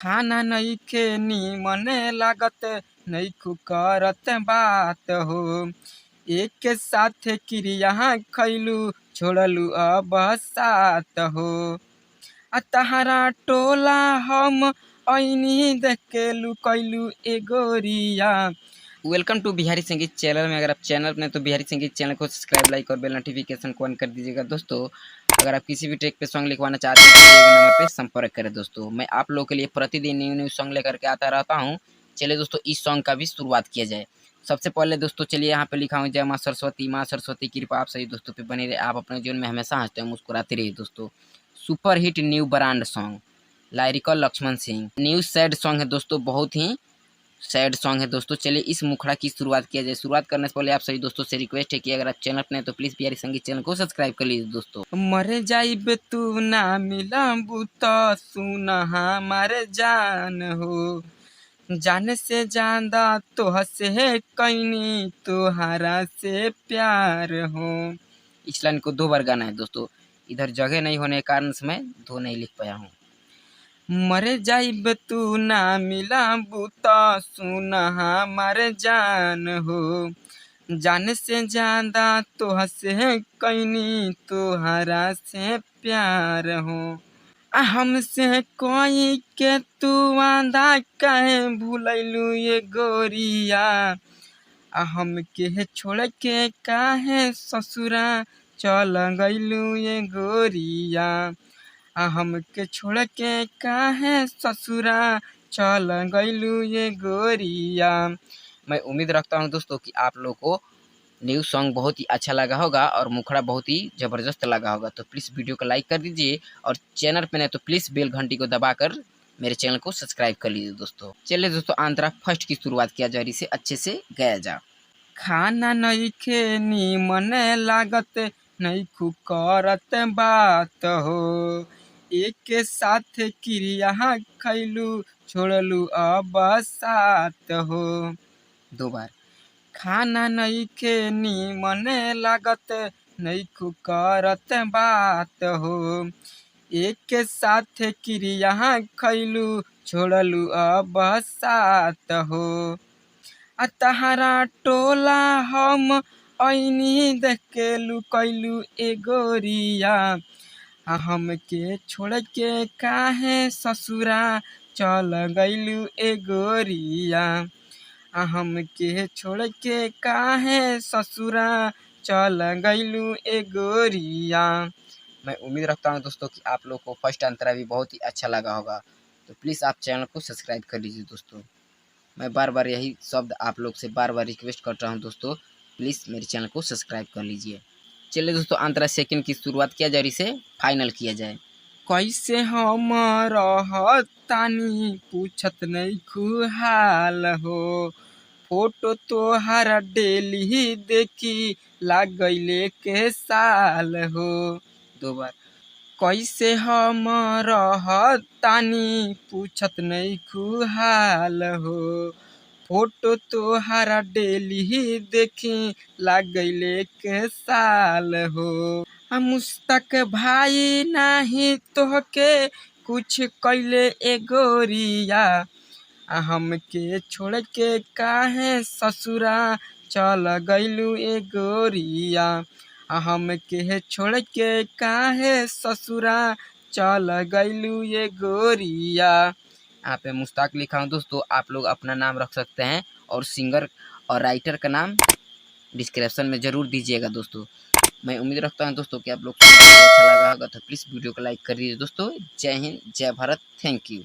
खाना नइखे निमने लागत नइखु करत बात हो। एक साथ क्रिया खैलू छोड़लू अब साथ हो। तहरा टोला हम ऐनी देख के लुकैलू एगोरिया। वेलकम टू बिहारी संगीत चैनल में। अगर आप चैनल में तो बिहारी संगीत चैनल को सब्सक्राइब, लाइक और बेल नोटिफिकेशन को ऑन कर दीजिएगा दोस्तों। अगर आप किसी भी ट्रैक पे सॉन्ग लिखवाना चाहते हैं तो ये नंबर पे संपर्क करें दोस्तों। मैं आप लोगों के लिए प्रतिदिन न्यू सॉन्ग लेकर के आता रहता हूँ। चलिए दोस्तों, इस सॉन्ग का भी शुरुआत किया जाए। सबसे पहले दोस्तों चलिए यहाँ पे लिखा हूँ, जय माँ सरस्वती की कृपा आप सही दोस्तों पे बनी रहे। आप अपने जीवन में हमेशा हंसते हैं, मुस्कुराते रहिए दोस्तों। Super hit new brand song lyrical Lakshman Singh. New sad song है दोस्तों, बहुत ही सैड सॉन्ग है दोस्तों। चलिए इस मुखड़ा की शुरुआत किया जाए। शुरुआत करने से पहले आप सभी दोस्तों से रिक्वेस्ट है कि अगर आप चैनल पर तो प्लीज बिहारी संगीत चैनल को सब्सक्राइब कर लीजिए दोस्तों। मरे जाइबे तू ना मिलबू तो सुन हमारे जान हो। जाने से ज्यादा तो हसे कैनी तोहरा से प्यार हो। इस लाइन को 2 बार गाना है दोस्तों। इधर जगह नहीं होने के कारण से मैं 2 नहीं लिख पाया हूँ। मरे जाइब तू ना मिलबू तो सुन हमारे जान हो। जाने से ज्यादा तो हसे कैनी तोहरा से प्यार हो। हमसे कोई के तू वादा कहे भूलैलू ये गोरिया। हमके छोड़ के काहे ससुरा चल गइलू ये गोरिया। हमके छोड़ के काहे ससुरा चल गइलू ये गोरिया। मैं उम्मीद रखता हूँ दोस्तों कि आप लोग को न्यू सॉन्ग बहुत ही अच्छा लगा होगा और मुखड़ा बहुत ही ज़बरदस्त लगा होगा। तो प्लीज़ वीडियो को लाइक कर दीजिए और चैनल पे नहीं तो प्लीज़ बेल घंटी को दबाकर मेरे चैनल को सब्सक्राइब कर लीजिए दोस्तों। चलिए दोस्तों, आंतरा फर्स्ट की शुरुआत किया जाए, इसे अच्छे से गाया जा। खाना नइखे निमन लागत नइखु करत बात हो। एक साथ क्रिया खैलू छोड़लू अब साथ हो। 2 बार। खाना नइखे निमन लागत नइखु करत बात हो। एक साथ क्रिया खैलू छोड़लू अब साथ हो। तहरा टोला हम ऐनी देख के लुकैलू एगोरिया। हमके छोड़ के काहे ससुरा चल गइलू एगोरिया। हमके छोड़ के काहे ससुरा चल गइलू एगोरिया। मैं उम्मीद रखता हूँ दोस्तों कि आप लोग को फर्स्ट अंतरा भी बहुत ही अच्छा लगा होगा। तो प्लीज़ आप चैनल को सब्सक्राइब कर लीजिए दोस्तों। मैं बार बार यही शब्द आप लोग से बार बार रिक्वेस्ट करता हूँ दोस्तों, प्लीज़ मेरे चैनल को सब्सक्राइब कर लीजिए। चलिए दोस्तों, अंतरा सेकंड की शुरुआत किया जाए, इसे फाइनल किया जाए। कैसे हम रहतानी पूछत नहीं हाल हो। फोटो तोहर डेली देखी लागैले के साल हो। 2 बार। कैसे हम रहतानी पूछत नहीं हाल हो। फोटो तोहरा डेली देखी लागैले के साल हो। मुस्तक भाई नाही तोहके कुछ कैले एगोरिया। हमके छोड़ के काहे ससुरा चल गइलू एगोरिया। हमके छोड़ के काहे ससुरा चल गइलू ये गोरिया। यहाँ पे मुश्ताक लिखा हूँ दोस्तों, आप लोग अपना नाम रख सकते हैं और सिंगर और राइटर का नाम डिस्क्रिप्शन में ज़रूर दीजिएगा दोस्तों। मैं उम्मीद रखता हूँ दोस्तों कि आप लोग को अच्छा लगा होगा। तो प्लीज़ वीडियो को लाइक कर दीजिए दोस्तों। जय हिंद, जय भारत, थैंक यू।